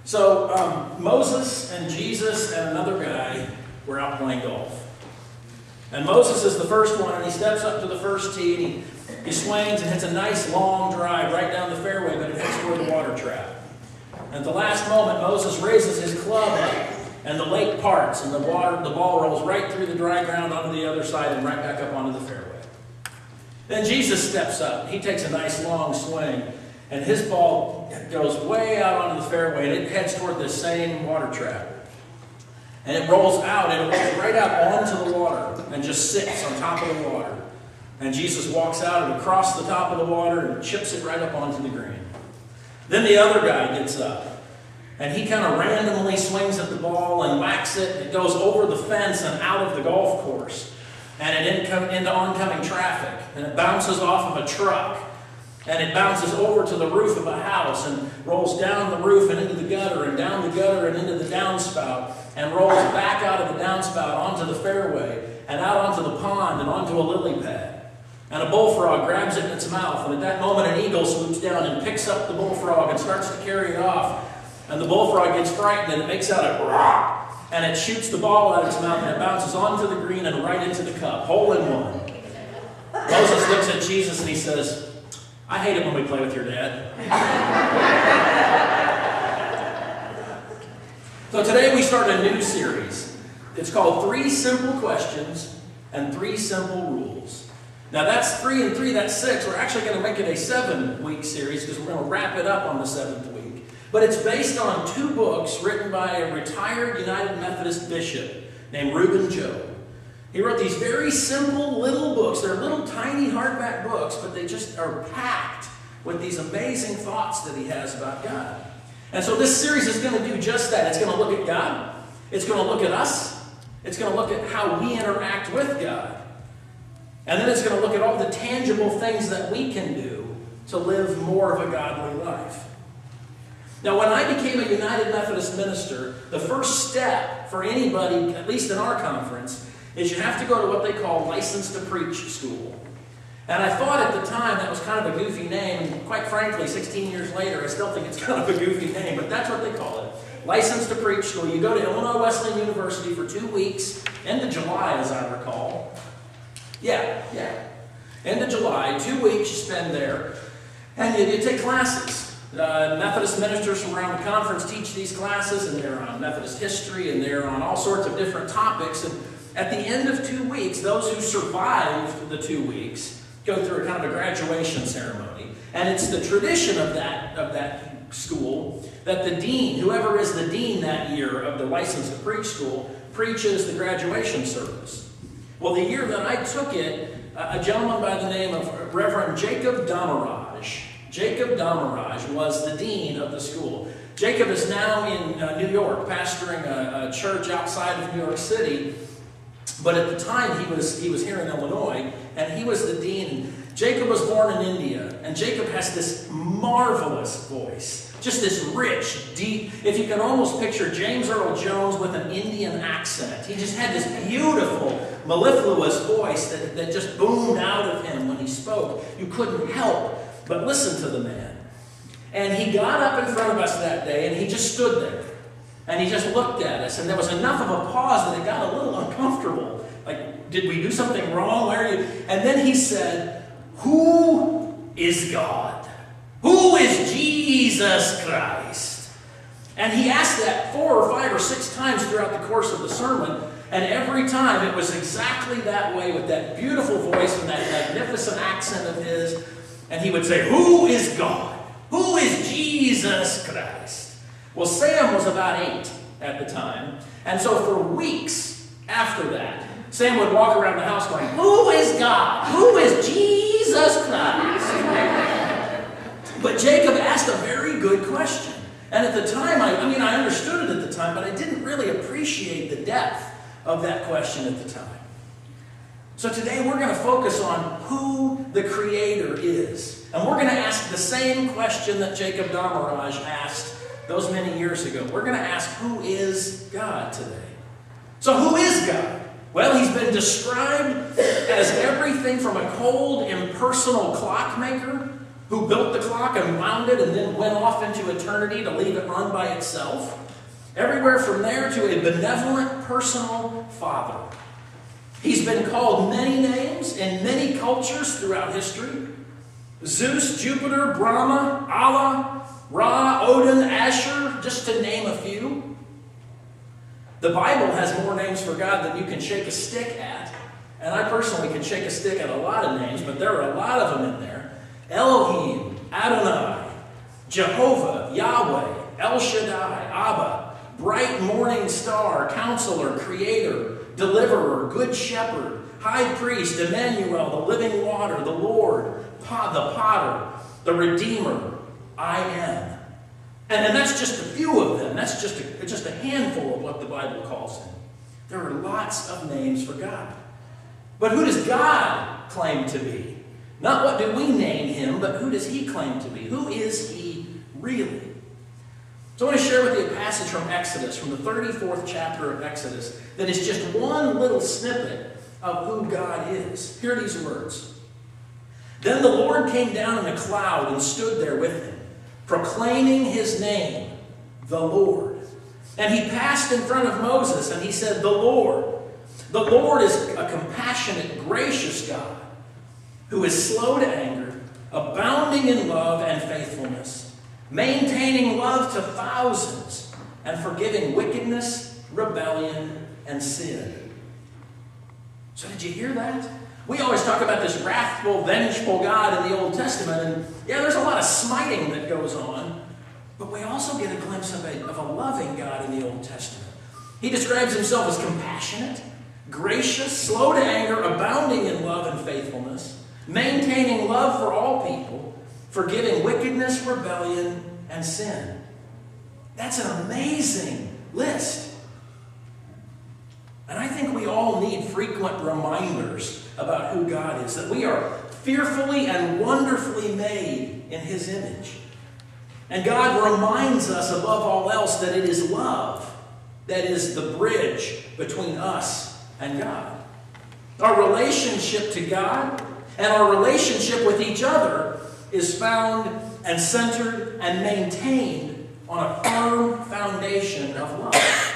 So Moses and Jesus and another guy were out playing golf. And Moses is the first one, and he steps up to the first tee, and he swings and hits a nice long drive right down the fairway, but it hits toward the water trap. And at the last moment, Moses raises his club up, and the lake parts, and the ball rolls right through the dry ground onto the other side and right back up onto the fairway. Then Jesus steps up. He takes a nice long swing, and his ball goes way out onto the fairway, and it heads toward the same water trap. And it rolls out, and it rolls right out onto the water and just sits on top of the water. And Jesus walks out and across the top of the water and chips it right up onto the green. Then the other guy gets up, and he kind of randomly swings at the ball and whacks it. It goes over the fence and out of the golf course, and it into oncoming traffic. And it bounces off of a truck, and it bounces over to the roof of a house and rolls down the roof and into the gutter and down the gutter and into the downspout and rolls back out of the downspout onto the fairway and out onto the pond and onto a lily pad. And a bullfrog grabs it in its mouth, and at that moment an eagle swoops down and picks up the bullfrog and starts to carry it off. And the bullfrog gets frightened, and it makes out a roar, and it shoots the ball out of its mouth, and it bounces onto the green and right into the cup. Hole in one. Moses looks at Jesus and he says, "I hate it when we play with your dad." So today we start a new series. It's called 3 Simple Questions and 3 Simple Rules. Now that's 3 and 3, that's 6. We're actually going to make it a 7-week series because we're going to wrap it up on the 7th week. But it's based on 2 books written by a retired United Methodist bishop named Reuben Job. He wrote these very simple little books. They're little tiny hardback books, but they just are packed with these amazing thoughts that he has about God. And so this series is going to do just that. It's going to look at God. It's going to look at us. It's going to look at how we interact with God. And then it's going to look at all the tangible things that we can do to live more of a godly life. Now, when I became a United Methodist minister, the first step for anybody, at least in our conference, is you have to go to what they call License to Preach school. And I thought at the time that was kind of a goofy name, and quite frankly, 16 years later, I still think it's kind of a goofy name, but that's what they call it. License to Preach school. You go to Illinois Wesleyan University for 2 weeks, end of July, as I recall. Yeah. End of July, 2 weeks you spend there, and you take classes. Methodist ministers from around the conference teach these classes, and they're on Methodist history, and they're on all sorts of different topics. And at the end of 2 weeks, those who survived the 2 weeks go through a kind of a graduation ceremony. And it's the tradition of that school that the dean, whoever is the dean that year of the License to Preach school, preaches the graduation service. Well, the year that I took it, a gentleman by the name of Reverend Jacob Damaraj was the dean of the school. Jacob is now in New York, pastoring a church outside of New York City. But at the time, he was here in Illinois, and he was the dean. Jacob was born in India, and Jacob has this marvelous voice, just this rich, deep, if you can almost picture James Earl Jones with an Indian accent. He just had this beautiful, mellifluous voice that just boomed out of him when he spoke. You couldn't help but listen to the man. And he got up in front of us that day, and he just stood there. And he just looked at us, and there was enough of a pause that it got a little uncomfortable. Like, did we do something wrong? Where are you? And then he said, "Who is God? Who is Jesus Christ?" And he asked that 4 or 5 or 6 times throughout the course of the sermon, and every time it was exactly that way with that beautiful voice and that magnificent accent of his. And he would say, "Who is God? Who is Jesus Christ?" Well, Sam was about 8 at the time, and so for weeks after that, Sam would walk around the house going, "Who is God? Who is Jesus Christ?" But Jacob asked a very good question. And at the time, I understood it at the time, but I didn't really appreciate the depth of that question at the time. So today we're going to focus on who the Creator is. And we're going to ask the same question that Jacob Damaraj asked those many years ago. We're going to ask, who is God today? So who is God? Well, he's been described as everything from a cold, impersonal clockmaker who built the clock and wound it and then went off into eternity to leave it run by itself. Everywhere from there to a benevolent, personal Father. He's been called many names in many cultures throughout history. Zeus, Jupiter, Brahma, Allah, Ra, Odin, Asher, just to name a few. The Bible has more names for God than you can shake a stick at. And I personally can shake a stick at a lot of names, but there are a lot of them in there. Elohim, Adonai, Jehovah, Yahweh, El Shaddai, Abba, bright morning star, counselor, creator, deliverer, good shepherd, high priest, Emmanuel, the living water, the Lord, the potter, the redeemer, I am. And that's just a few of them. That's just a handful of what the Bible calls him. There are lots of names for God. But who does God claim to be? Not what do we name him, but who does he claim to be? Who is he really? So I want to share with you a passage from Exodus, from the 34th chapter of Exodus, that is just one little snippet of who God is. Hear these words. Then the Lord came down in a cloud and stood there with him, proclaiming his name, the Lord. And he passed in front of Moses, and he said, the Lord is a compassionate, gracious God, who is slow to anger, abounding in love and faithfulness, maintaining love to thousands, and forgiving wickedness, rebellion, and sin. So did you hear that? We always talk about this wrathful, vengeful God in the Old Testament, and yeah, there's a lot of smiting that goes on, but we also get a glimpse of a loving God in the Old Testament. He describes himself as compassionate, gracious, slow to anger, abounding in love and faithfulness, maintaining love for all people, forgiving wickedness, rebellion, and sin. That's an amazing list. And I think we all need frequent reminders about who God is, that we are fearfully and wonderfully made in his image. And God reminds us above all else that it is love that is the bridge between us and God. Our relationship to God and our relationship with each other is found and centered and maintained on a firm foundation of love.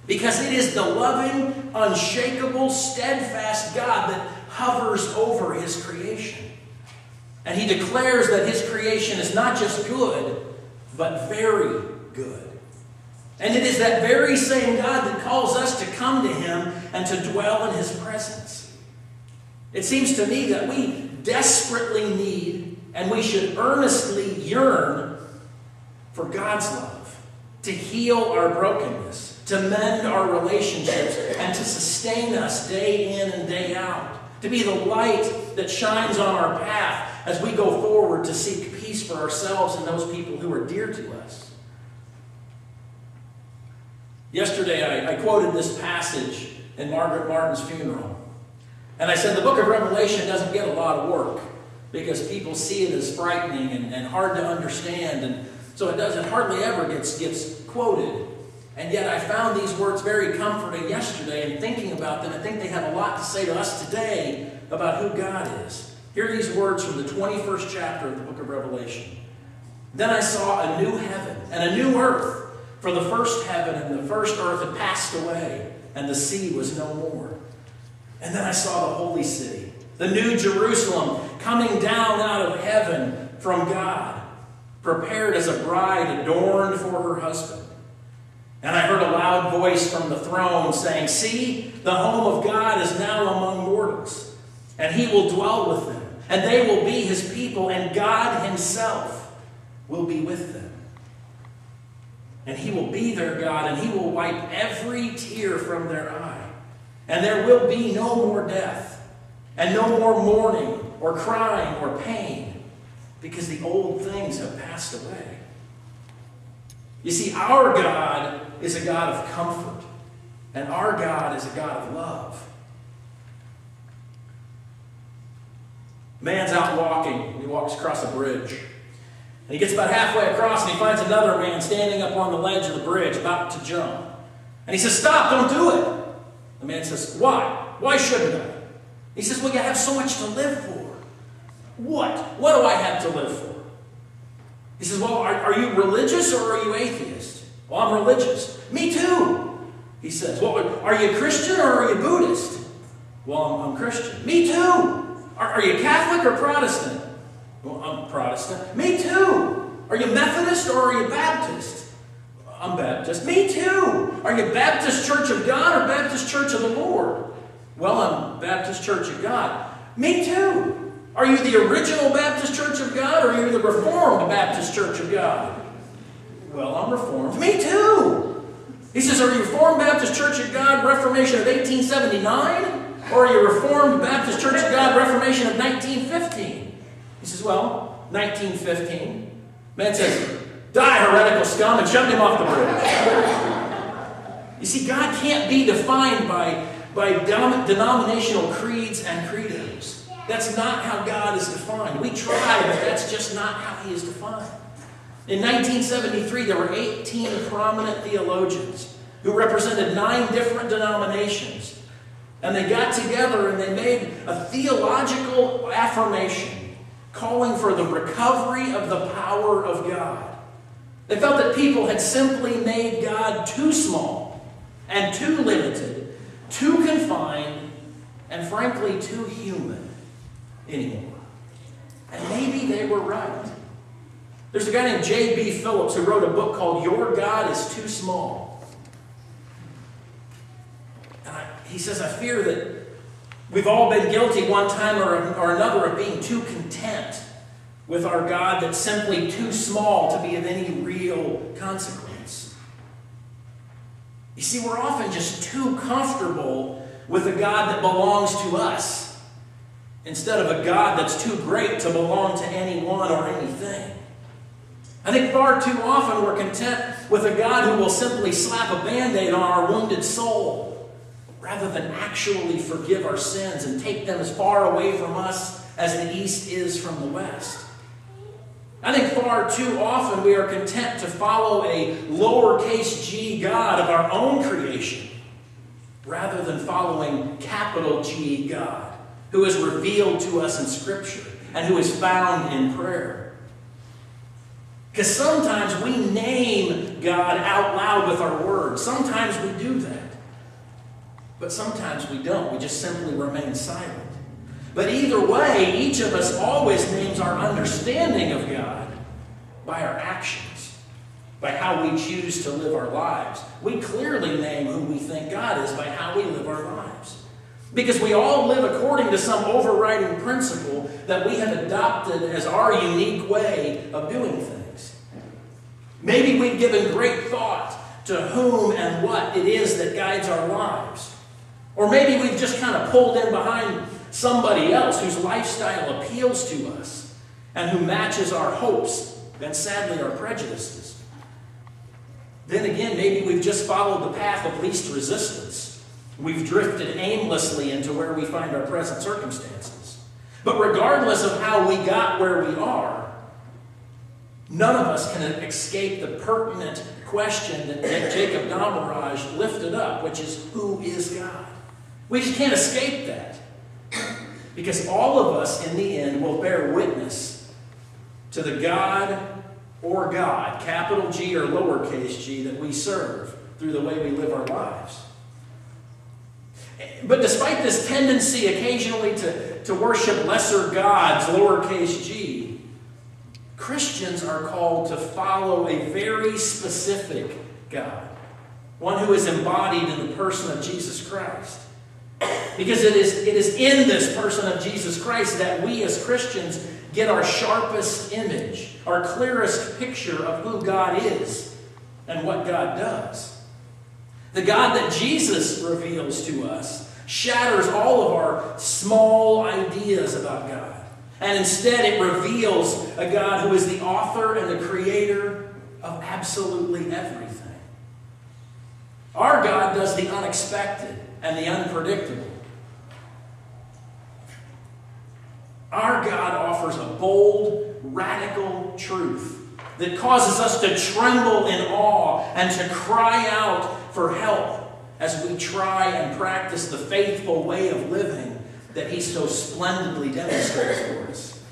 Because it is the loving, unshakable, steadfast God that hovers over his creation. And he declares that his creation is not just good, but very good. And it is that very same God that calls us to come to him and to dwell in his presence. It seems to me that we desperately need and we should earnestly yearn for God's love, to heal our brokenness, to mend our relationships, and to sustain us day in and day out, to be the light that shines on our path as we go forward to seek peace for ourselves and those people who are dear to us. Yesterday, I quoted this passage in Margaret Martin's funeral. And I said the book of Revelation doesn't get a lot of work because people see it as frightening and hard to understand. And so it hardly ever gets quoted. And yet I found these words very comforting yesterday, and thinking about them, I think they have a lot to say to us today about who God is. Hear these words from the 21st chapter of the book of Revelation. Then I saw a new heaven and a new earth, for the first heaven and the first earth had passed away, and the sea was no more. And then I saw the holy city, the new Jerusalem, coming down out of heaven from God, prepared as a bride adorned for her husband. And I heard a loud voice from the throne saying, "See, the home of God is now among mortals, and he will dwell with them, and they will be his people, and God himself will be with them. And he will be their God, and he will wipe every tear from their eye. And there will be no more death, and no more mourning, or crying, or pain, because the old things have passed away." You see, our God is a God of comfort, and our God is a God of love. A man's out walking, and he walks across a bridge. And he gets about halfway across, and he finds another man standing up on the ledge of the bridge, about to jump. And he says, "Stop, don't do it." The man says, "Why? Why shouldn't I?" He says, "Well, you have so much to live for." What? What do I have to live for? He says, well, are you religious or are you atheist? Well, I'm religious. Me too, he says. Well, are you Christian or are you Buddhist? Well, I'm Christian. Me too. Are you Catholic or Protestant? Well, I'm Protestant. Me too. Are you Methodist or are you Baptist? I'm Baptist. Me too. Are you Baptist Church of God or Baptist Church of the Lord? Well, I'm Baptist Church of God. Me too. Are you the original Baptist Church of God or are you the Reformed Baptist Church of God? Well, I'm Reformed. Me too. He says, are you Reformed Baptist Church of God, Reformation of 1879? Or are you Reformed Baptist Church of God, Reformation of 1915? He says, well, 1915. Man says, die, heretical scum, and shoved him off the bridge. You see, God can't be defined by denominational creeds and credos. That's not how God is defined. We try, but that's just not how he is defined. In 1973, there were 18 prominent theologians who represented 9 different denominations. And they got together and they made a theological affirmation calling for the recovery of the power of God. They felt that people had simply made God too small and too limited, too confined, and frankly too human anymore. And maybe they were right. There's a guy named J.B. Phillips who wrote a book called Your God is Too Small. And he says, I fear that we've all been guilty one time or another of being too content with our God that's simply too small to be of any real consequence. You see, we're often just too comfortable with a God that belongs to us instead of a God that's too great to belong to anyone or anything. I think far too often we're content with a God who will simply slap a Band-Aid on our wounded soul rather than actually forgive our sins and take them as far away from us as the East is from the West. I think far too often we are content to follow a lowercase g God of our own creation rather than following capital G God, who is revealed to us in Scripture and who is found in prayer. Because sometimes we name God out loud with our words. Sometimes we do that. But sometimes we don't. We just simply remain silent. But either way, each of us always names our understanding of God by our actions, by how we choose to live our lives. We clearly name who we think God is by how we live our lives. Because we all live according to some overriding principle that we have adopted as our unique way of doing things. Maybe we've given great thought to whom and what it is that guides our lives. Or maybe we've just kind of pulled in behind somebody else whose lifestyle appeals to us and who matches our hopes and sadly our prejudices. Then again, maybe we've just followed the path of least resistance. We've drifted aimlessly into where we find our present circumstances. But regardless of how we got where we are, none of us can escape the pertinent question that Jacob Damaraj lifted up, which is, who is God? We just can't escape that. Because all of us, in the end, will bear witness to the God or God, capital G or lowercase g, that we serve through the way we live our lives. But despite this tendency occasionally to worship lesser gods, lowercase g, Christians are called to follow a very specific God, one who is embodied in the person of Jesus Christ. Because it is in this person of Jesus Christ that we as Christians get our sharpest image, our clearest picture of who God is and what God does. The God that Jesus reveals to us shatters all of our small ideas about God. And instead it reveals a God who is the author and the creator of absolutely everything. Our God does the unexpected and the unpredictable. Our God offers a bold, radical truth that causes us to tremble in awe and to cry out for help as we try and practice the faithful way of living that He so splendidly demonstrates for us.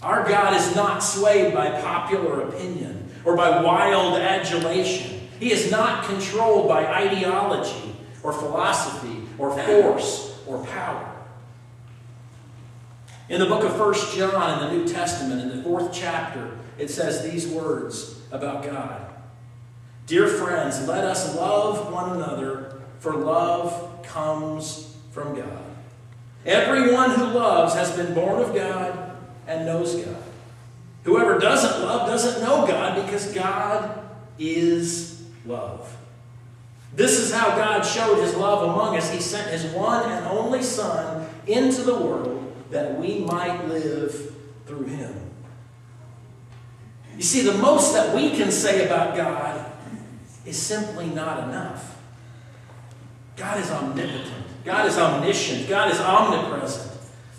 Our God is not swayed by popular opinion or by wild adulation. He is not controlled by ideology or philosophy or force or power. In the book of 1 John in the New Testament, in the 4th chapter, it says these words about God. Dear friends, let us love one another, for love comes from God. Everyone who loves has been born of God and knows God. Whoever doesn't love doesn't know God, because God is love. This is how God showed his love among us. He sent his one and only Son into the world that we might live through him. You see, the most that we can say about God is simply not enough. God is omnipotent. God is omniscient. God is omnipresent.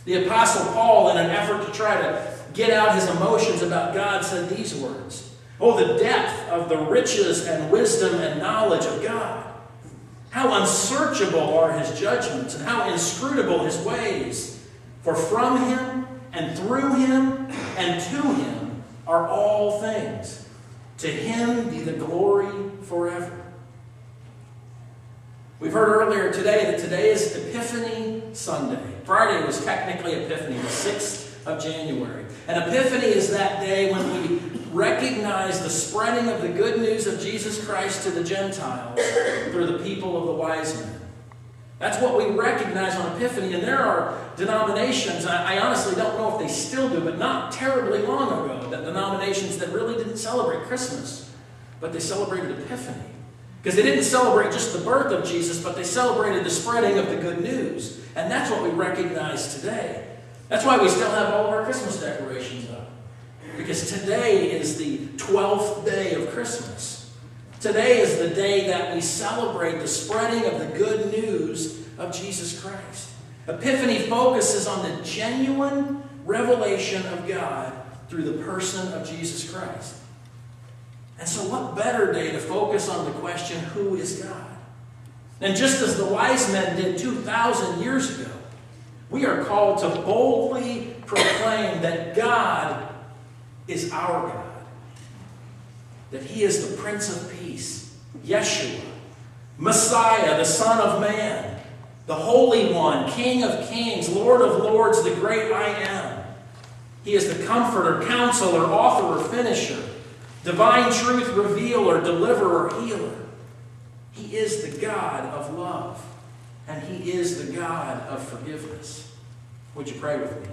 The Apostle Paul, in an effort to try to get out his emotions about God, said these words. Oh, the depth of the riches and wisdom and knowledge of God. How unsearchable are his judgments, and how inscrutable his ways. For from him and through him and to him are all things. To him be the glory forever. We've heard earlier today that today is Epiphany Sunday. Friday was technically Epiphany, the 6th of January. And Epiphany is that day when we recognize the spreading of the good news of Jesus Christ to the Gentiles through the people of the wise men. That's what we recognize on Epiphany. And there are denominations, I honestly don't know if they still do, but not terribly long ago, that denominations that really didn't celebrate Christmas, but they celebrated Epiphany. Because they didn't celebrate just the birth of Jesus, but they celebrated the spreading of the good news. And that's what we recognize today. That's why we still have all of our Christmas decorations up. Because today is the 12th day of Christmas. Today is the day that we celebrate the spreading of the good news of Jesus Christ. Epiphany focuses on the genuine revelation of God through the person of Jesus Christ. And so what better day to focus on the question, who is God? And just as the wise men did 2,000 years ago, we are called to boldly proclaim that God is our God. That he is the Prince of Peace, Yeshua, Messiah, the Son of Man, the Holy One, King of Kings, Lord of Lords, the great I am. He is the Comforter, Counselor, Author, or Finisher, divine truth revealer, deliverer, healer. He is the God of love, and he is the God of forgiveness. Would you pray with me?